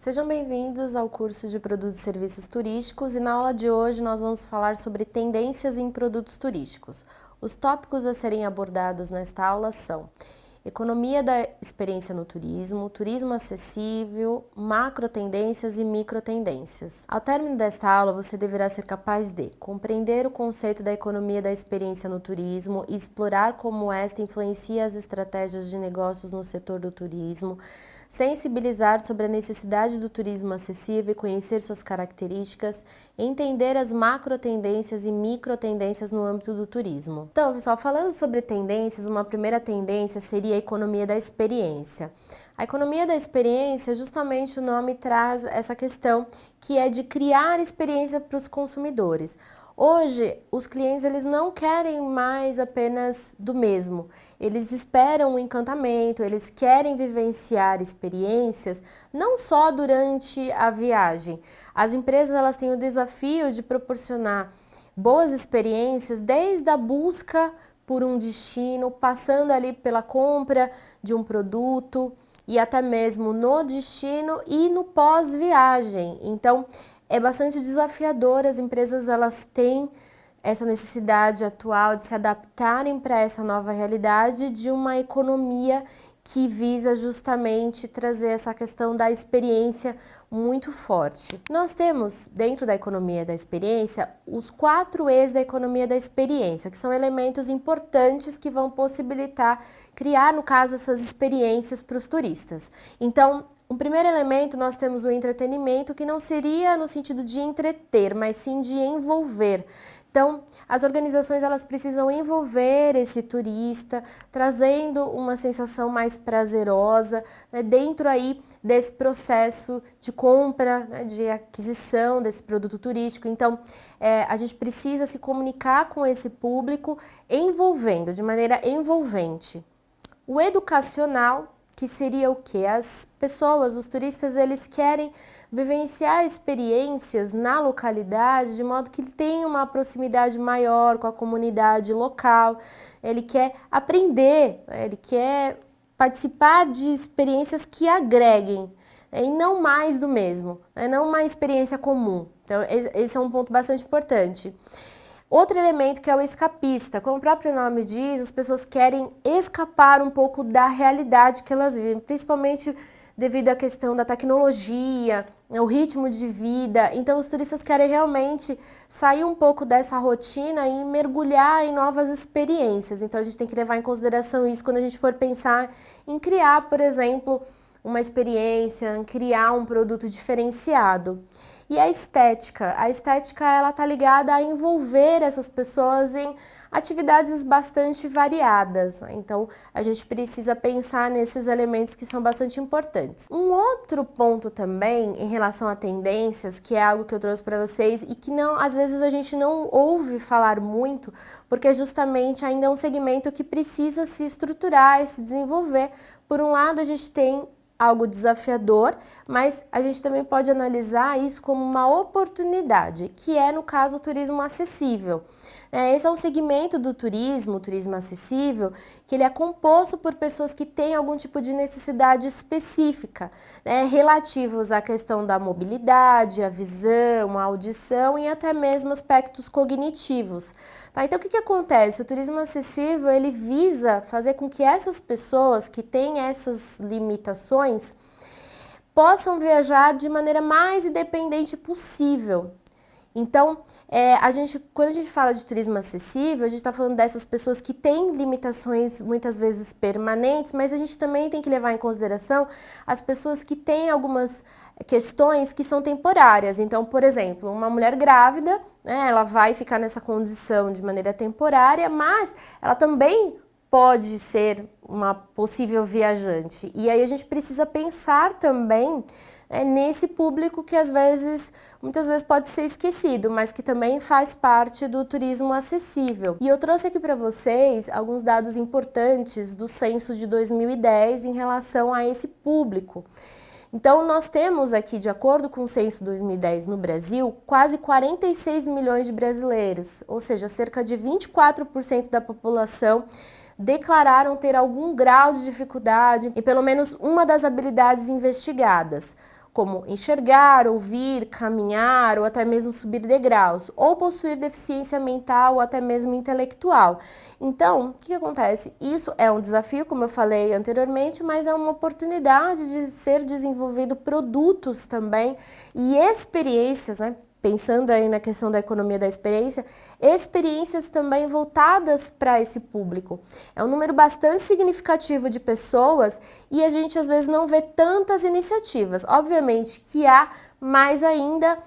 Sejam bem-vindos ao curso de Produtos e Serviços Turísticos e na aula de hoje nós vamos falar sobre tendências em produtos turísticos. Os tópicos a serem abordados nesta aula são economia da experiência no turismo, turismo acessível, macro tendências e micro tendências. Ao término desta aula, você deverá ser capaz de compreender o conceito da economia da experiência no turismo e explorar como esta influencia as estratégias de negócios no setor do turismo, sensibilizar sobre a necessidade do turismo acessível e conhecer suas características, entender as macro tendências e micro tendências no âmbito do turismo. Então, pessoal, falando sobre tendências, uma primeira tendência seria a economia da experiência. A economia da experiência, justamente o nome traz essa questão que é de criar experiência para os consumidores. Hoje, os clientes eles não querem mais apenas do mesmo, eles esperam um encantamento, eles querem vivenciar experiências não só durante a viagem. As empresas elas têm o desafio de proporcionar boas experiências desde a busca por um destino, passando ali pela compra de um produto e até mesmo no destino e no pós-viagem. Então, é bastante desafiador, as empresas elas têm essa necessidade atual de se adaptarem para essa nova realidade de uma economia que visa justamente trazer essa questão da experiência muito forte. Nós temos dentro da economia da experiência os 4 E's da economia da experiência, que são elementos importantes que vão possibilitar criar, no caso, essas experiências para os turistas. Então, um primeiro elemento, nós temos o entretenimento, que não seria no sentido de entreter, mas sim de envolver. Então, as organizações elas precisam envolver esse turista, trazendo uma sensação mais prazerosa, né, dentro aí desse processo de compra, né, de aquisição desse produto turístico. Então, a gente precisa se comunicar com esse público envolvendo, de maneira envolvente. O educacional, que seria o quê? As pessoas, os turistas, eles querem vivenciar experiências na localidade de modo que ele tenha uma proximidade maior com a comunidade local, ele quer aprender, ele quer participar de experiências que agreguem, e não mais do mesmo, não uma experiência comum. Então, esse é um ponto bastante importante. Outro elemento que é o escapista, como o próprio nome diz, as pessoas querem escapar um pouco da realidade que elas vivem, principalmente devido à questão da tecnologia, o ritmo de vida. Então os turistas querem realmente sair um pouco dessa rotina e mergulhar em novas experiências. Então a gente tem que levar em consideração isso quando a gente for pensar em criar, por exemplo, uma experiência, em criar um produto diferenciado. E a estética ela está ligada a envolver essas pessoas em atividades bastante variadas. Então, a gente precisa pensar nesses elementos que são bastante importantes. Um outro ponto também em relação a tendências, que é algo que eu trouxe para vocês e que não, às vezes a gente não ouve falar muito, porque justamente ainda é um segmento que precisa se estruturar e se desenvolver. Por um lado, a gente tem algo desafiador, mas a gente também pode analisar isso como uma oportunidade, que é, no caso, o turismo acessível. Esse é um segmento do turismo, o turismo acessível, que ele é composto por pessoas que têm algum tipo de necessidade específica, relativos à questão da mobilidade, a visão, a audição e até mesmo aspectos cognitivos. Tá? Então, o que acontece? O turismo acessível, ele visa fazer com que essas pessoas que têm essas limitações possam viajar de maneira mais independente possível. Então, quando a gente fala de turismo acessível, a gente está falando dessas pessoas que têm limitações muitas vezes permanentes, mas a gente também tem que levar em consideração as pessoas que têm algumas questões que são temporárias. Então, por exemplo, uma mulher grávida, ela vai ficar nessa condição de maneira temporária, mas ela também pode ser uma possível viajante. E aí a gente precisa pensar também nesse público que muitas vezes pode ser esquecido, mas que também faz parte do turismo acessível. E eu trouxe aqui para vocês alguns dados importantes do censo de 2010 em relação a esse público. Então, nós temos aqui, de acordo com o censo 2010 no Brasil, quase 46 milhões de brasileiros, ou seja, cerca de 24% da população declararam ter algum grau de dificuldade em pelo menos uma das habilidades investigadas. como enxergar, ouvir, caminhar ou até mesmo subir degraus, ou possuir deficiência mental ou até mesmo intelectual. Então, o que acontece? Isso é um desafio, como eu falei anteriormente, mas é uma oportunidade de ser desenvolvido produtos também e experiências, né? Pensando aí na questão da economia da experiência, experiências também voltadas para esse público. É um número bastante significativo de pessoas e a gente às vezes não vê tantas iniciativas. Obviamente que há, mas ainda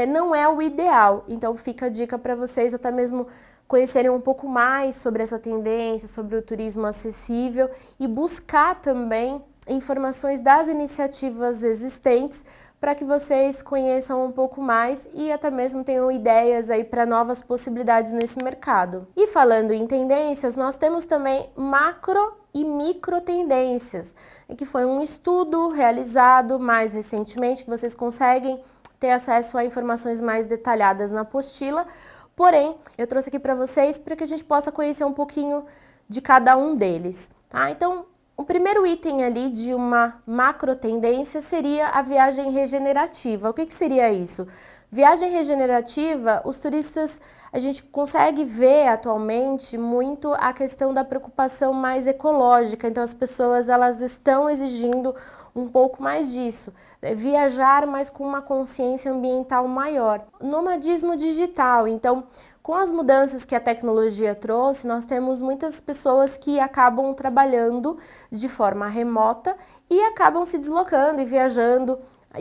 não é o ideal. Então fica a dica para vocês até mesmo conhecerem um pouco mais sobre essa tendência, sobre o turismo acessível e buscar também informações das iniciativas existentes para que vocês conheçam um pouco mais e até mesmo tenham ideias aí para novas possibilidades nesse mercado. E falando em tendências, nós temos também macro e micro tendências, que foi um estudo realizado mais recentemente, que vocês conseguem ter acesso a informações mais detalhadas na apostila. Porém, eu trouxe aqui para vocês para que a gente possa conhecer um pouquinho de cada um deles, tá? Então, o primeiro item ali de uma macro tendência seria a viagem regenerativa. O que seria isso? Viagem regenerativa, os turistas, a gente consegue ver atualmente muito a questão da preocupação mais ecológica. Então as pessoas elas estão exigindo um pouco mais disso, né? Viajar, mas com uma consciência ambiental maior. Nomadismo digital, então com as mudanças que a tecnologia trouxe, nós temos muitas pessoas que acabam trabalhando de forma remota e acabam se deslocando e viajando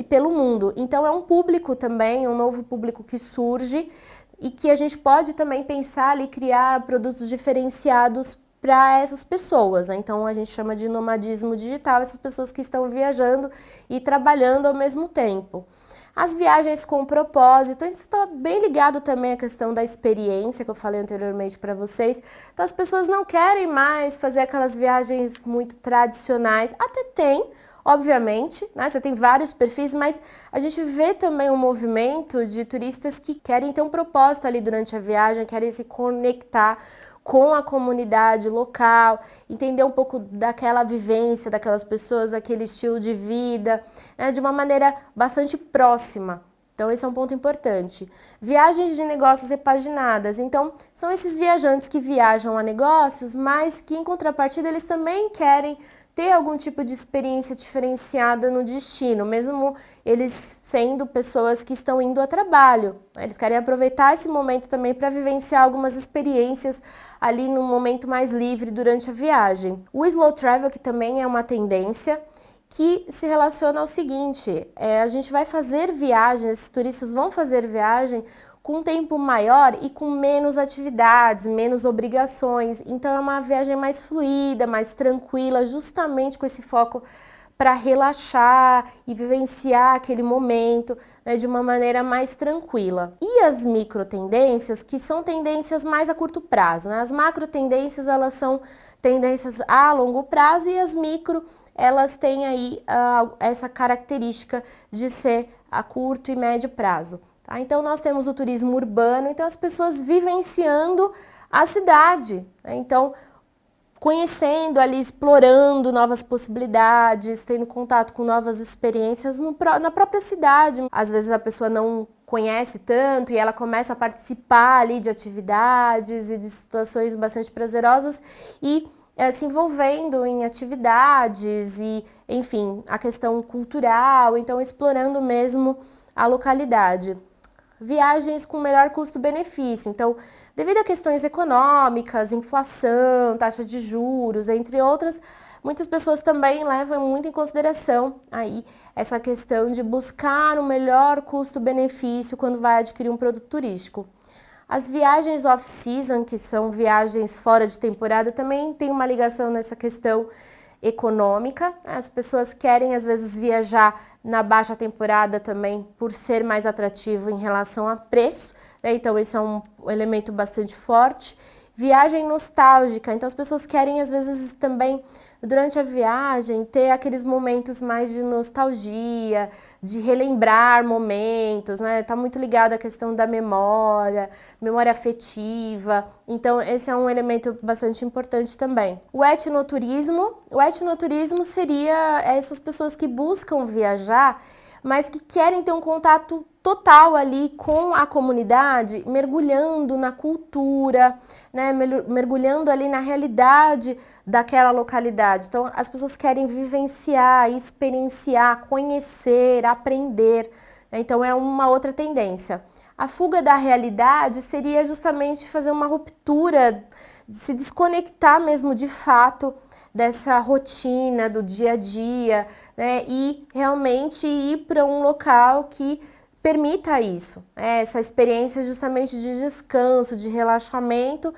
pelo mundo. Então é um público também, um novo público que surge e que a gente pode também pensar ali, criar produtos diferenciados para essas pessoas, né? Então a gente chama de nomadismo digital, essas pessoas que estão viajando e trabalhando ao mesmo tempo. As viagens com propósito, isso está bem ligado também à questão da experiência que eu falei anteriormente para vocês. Então as pessoas não querem mais fazer aquelas viagens muito tradicionais, até tem, obviamente, né? Você tem vários perfis, mas a gente vê também um movimento de turistas que querem ter um propósito ali durante a viagem, querem se conectar com a comunidade local, entender um pouco daquela vivência daquelas pessoas, daquele estilo de vida, né, de uma maneira bastante próxima. Então esse é um ponto importante. Viagens de negócios repaginadas. Então são esses viajantes que viajam a negócios, mas que em contrapartida eles também querem ter algum tipo de experiência diferenciada no destino, mesmo eles sendo pessoas que estão indo a trabalho. Eles querem aproveitar esse momento também para vivenciar algumas experiências ali no momento mais livre durante a viagem. O slow travel, que também é uma tendência, que se relaciona ao seguinte, a gente vai fazer viagens, esses turistas vão fazer viagem com um tempo maior e com menos atividades, menos obrigações. Então é uma viagem mais fluida, mais tranquila, justamente com esse foco para relaxar e vivenciar aquele momento, né, de uma maneira mais tranquila. E as micro tendências, que são tendências mais a curto prazo, né? As macro tendências, elas são tendências a longo prazo e as micro, elas têm aí essa característica de ser a curto e médio prazo. Então nós temos o turismo urbano, então as pessoas vivenciando a cidade, né? Então conhecendo ali, explorando novas possibilidades, tendo contato com novas experiências na própria cidade. Às vezes a pessoa não conhece tanto e ela começa a participar ali de atividades e de situações bastante prazerosas e se envolvendo em atividades e, enfim, a questão cultural, então explorando mesmo a localidade. Viagens com melhor custo-benefício. Então, devido a questões econômicas, inflação, taxa de juros, entre outras, muitas pessoas também levam muito em consideração aí essa questão de buscar o melhor custo-benefício quando vai adquirir um produto turístico. As viagens off-season, que são viagens fora de temporada, também tem uma ligação nessa questão econômica. As pessoas querem às vezes viajar na baixa temporada também por ser mais atrativo em relação a preço, né? Então esse é um elemento bastante forte. Viagem nostálgica, então as pessoas querem às vezes também durante a viagem ter aqueles momentos mais de nostalgia, de relembrar momentos, né? Tá muito ligado à questão da memória, memória afetiva. Então esse é um elemento bastante importante também. O etnoturismo seria essas pessoas que buscam viajar mas que querem ter um contato total ali com a comunidade, mergulhando na cultura, né, mergulhando ali na realidade daquela localidade. Então, as pessoas querem vivenciar, experienciar, conhecer, aprender. Então, é uma outra tendência. A fuga da realidade seria justamente fazer uma ruptura, se desconectar mesmo de fato dessa rotina do dia a dia, né, e realmente ir para um local que permita isso, né, essa experiência justamente de descanso, de relaxamento,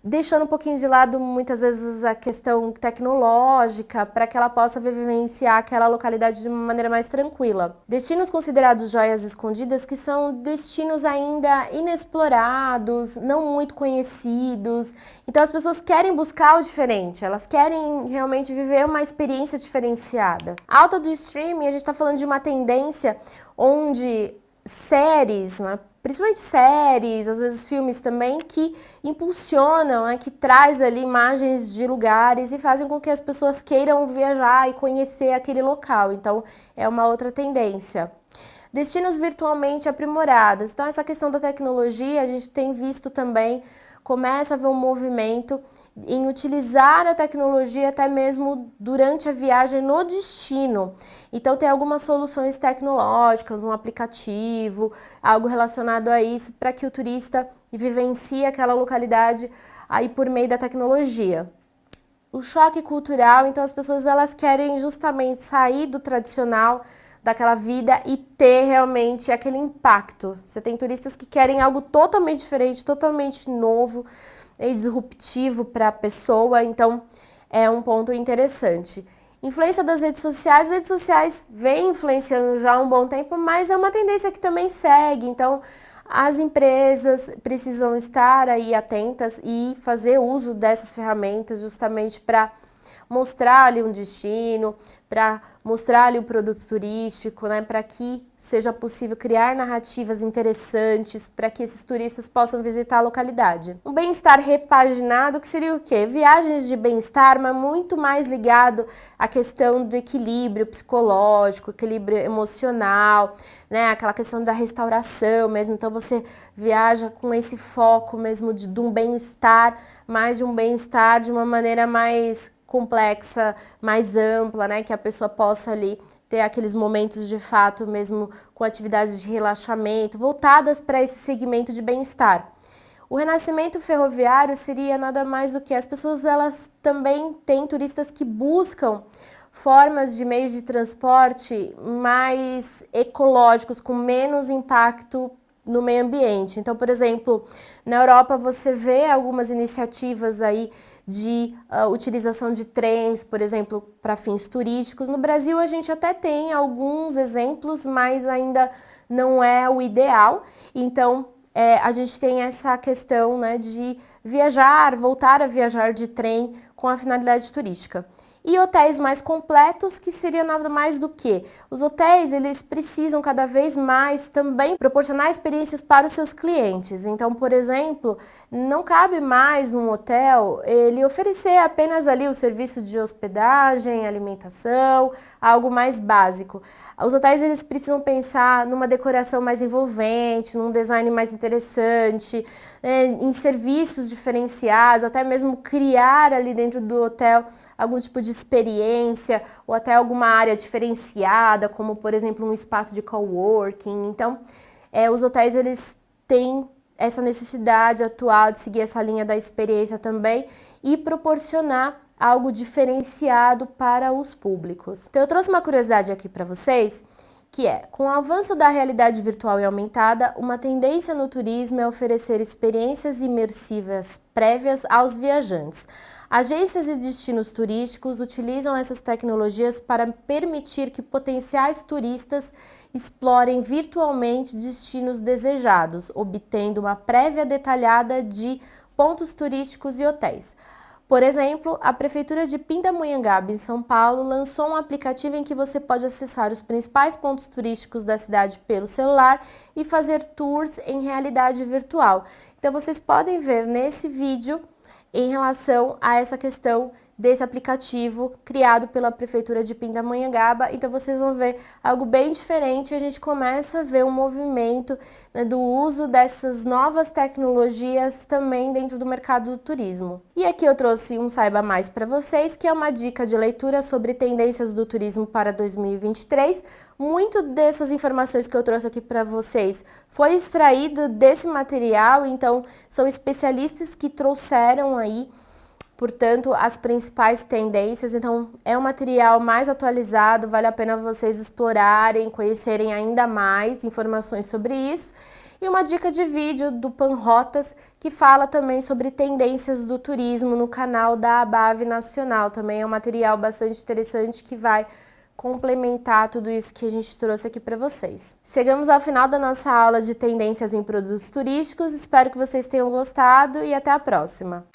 deixando um pouquinho de lado muitas vezes a questão tecnológica para que ela possa vivenciar aquela localidade de uma maneira mais tranquila. Destinos considerados joias escondidas, que são destinos ainda inexplorados, não muito conhecidos. Então as pessoas querem buscar o diferente, elas querem realmente viver uma experiência diferenciada. A alta do streaming, a gente está falando de uma tendência onde séries, né, principalmente séries, às vezes filmes também, que impulsionam, né, que traz ali imagens de lugares e fazem com que as pessoas queiram viajar e conhecer aquele local. Então, é uma outra tendência. Destinos virtualmente aprimorados. Então, essa questão da tecnologia, a gente tem visto também, começa a haver um movimento em utilizar a tecnologia até mesmo durante a viagem no destino. Então tem algumas soluções tecnológicas, um aplicativo, algo relacionado a isso para que o turista vivencie aquela localidade aí por meio da tecnologia. O choque cultural, então as pessoas elas querem justamente sair do tradicional, daquela vida e ter realmente aquele impacto. Você tem turistas que querem algo totalmente diferente, totalmente novo e disruptivo para a pessoa, então é um ponto interessante. Influência das redes sociais, as redes sociais vêm influenciando já há um bom tempo, mas é uma tendência que também segue, então as empresas precisam estar aí atentas e fazer uso dessas ferramentas justamente para mostrar ali um destino, para mostrar ali o produto turístico, né, para que seja possível criar narrativas interessantes para que esses turistas possam visitar a localidade. Um bem-estar repaginado, que seria o quê? Viagens de bem-estar, mas muito mais ligado à questão do equilíbrio psicológico, equilíbrio emocional, né, aquela questão da restauração mesmo. Então você viaja com esse foco mesmo de um bem-estar, mais de um bem-estar de uma maneira mais complexa, mais ampla, né, que a pessoa possa ali ter aqueles momentos de fato mesmo com atividades de relaxamento voltadas para esse segmento de bem-estar. O renascimento ferroviário seria nada mais do que as pessoas, elas também têm turistas que buscam formas de meios de transporte mais ecológicos, com menos impacto no meio ambiente. Então, por exemplo, na Europa você vê algumas iniciativas aí de utilização de trens, por exemplo, para fins turísticos. No Brasil a gente até tem alguns exemplos, mas ainda não é o ideal. Então, a gente tem essa questão, né, de viajar, voltar a viajar de trem com a finalidade turística. E hotéis mais completos, que seria nada mais do que os hotéis, eles precisam cada vez mais também proporcionar experiências para os seus clientes. Então, por exemplo, não cabe mais um hotel ele oferecer apenas ali o serviço de hospedagem, alimentação, algo mais básico. Os hotéis, eles precisam pensar numa decoração mais envolvente, num design mais interessante, em serviços diferenciados, até mesmo criar ali dentro do hotel algum tipo de experiência ou até alguma área diferenciada, como por exemplo um espaço de coworking. Então, os hotéis, eles têm essa necessidade atual de seguir essa linha da experiência também e proporcionar algo diferenciado para os públicos. Então eu trouxe uma curiosidade aqui para vocês, que é, com o avanço da realidade virtual e aumentada, uma tendência no turismo é oferecer experiências imersivas prévias aos viajantes. Agências e destinos turísticos utilizam essas tecnologias para permitir que potenciais turistas explorem virtualmente destinos desejados, obtendo uma prévia detalhada de pontos turísticos e hotéis. Por exemplo, a Prefeitura de Pindamonhangaba, em São Paulo, lançou um aplicativo em que você pode acessar os principais pontos turísticos da cidade pelo celular e fazer tours em realidade virtual. Então, vocês podem ver nesse vídeo em relação a essa questão desse aplicativo criado pela Prefeitura de Pindamonhangaba. Então vocês vão ver algo bem diferente, a gente começa a ver um movimento, né, do uso dessas novas tecnologias também dentro do mercado do turismo. E aqui eu trouxe um Saiba Mais para vocês, que é uma dica de leitura sobre tendências do turismo para 2023. Muito dessas informações que eu trouxe aqui para vocês foi extraído desse material, então são especialistas que trouxeram aí, portanto, as principais tendências. Então é um material mais atualizado, vale a pena vocês explorarem, conhecerem ainda mais informações sobre isso. E uma dica de vídeo do Panrotas, que fala também sobre tendências do turismo no canal da Abave Nacional. Também é um material bastante interessante que vai complementar tudo isso que a gente trouxe aqui para vocês. Chegamos ao final da nossa aula de tendências em produtos turísticos, espero que vocês tenham gostado e até a próxima!